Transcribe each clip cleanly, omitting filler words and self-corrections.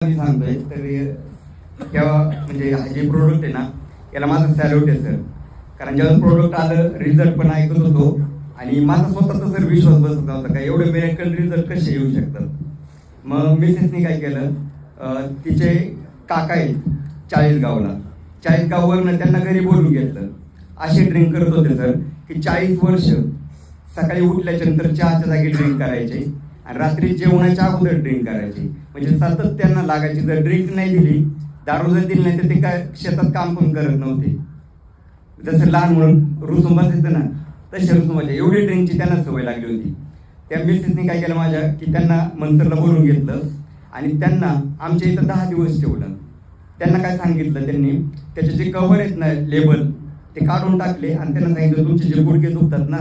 मी सांगतोय तर तेव्हा म्हणजे हा जे प्रोडक्ट आहे ना याला माझं सॅल्यूट आहे सर. कारण जेव्हा प्रोडक्ट आलं रिझल्ट पण ऐकत होतो आणि माझा स्वतःचा सर विश्वास बसत नव्हता का एवढे मिरेकल रिझल्ट कसे येऊ शकतात. मग मिसेसनी काय केलं, तिचे काका आहेत चाळीसगाववरनं त्यांना घरी बोलून घेतलं. असे ड्रिंक करत होते सर की 40 वर्ष सकाळी उठल्याच्या नंतर चहाच्या जागी ड्रिंक करायचे आणि रात्री जेवणाच्या अगोदर ड्रिंक करायचे. म्हणजे सतत त्यांना लागायची. जर ड्रिंक नाही दिली, दारू जर दिली नाही तर ते काय शेतात काम पण करत नव्हते. जसं लहान म्हणून रुसून बसायचं ना तसे रुसून बसायचे. एवढी ड्रिंकची त्यांना सवय लागली होती. त्या मिसेसनी काय केलं माझ्या की त्यांना मंतरला बोलून घेतलं आणि त्यांना आमच्या इथं 10 दिवस ठेवलं. त्यांना काय सांगितलं, त्यांनी त्याचे जे कव्हर आहेत ना लेबल ते काढून टाकले आणि त्यांना सांगितलं तुमचे जे गुडघे दुखतात ना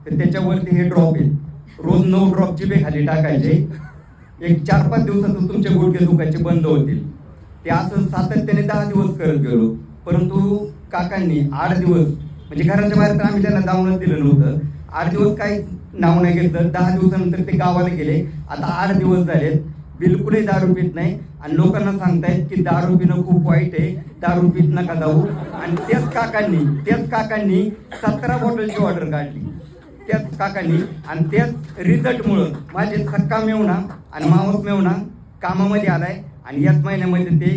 तर त्याच्यावरती हे ड्रॉप आहेत, रोज 9 ड्रॉप जिभे खाली टाकायचे. एक 4-5 दिवसातच तुमचे गुडघे दुखायचे बंद होतील. ते असं सातत्याने 10 दिवस करत गेलो. परंतु काकांनी 8 दिवस म्हणजे घराच्या बाहेर तर आम्ही त्यांना जाऊनच दिलं नव्हतं. 8 दिवस काही नाव नाही घेतलं. 10 दिवसानंतर ते गावाला गेले. आता 8 दिवस झालेत, बिलकुलही दारू पित नाही आणि लोकांना सांगतायत की दारू पिणं खूप वाईट आहे, दारू पित नका जाऊ. आणि त्याच काकांनी 17 बॉटलची ऑर्डर काढली त्याच काकांनी. आणि त्याच रिझल्टमुळं माझे सक्का मेवणा आणि मावस मेवणा कामामध्ये आलाय आणि याच महिन्यामध्ये ते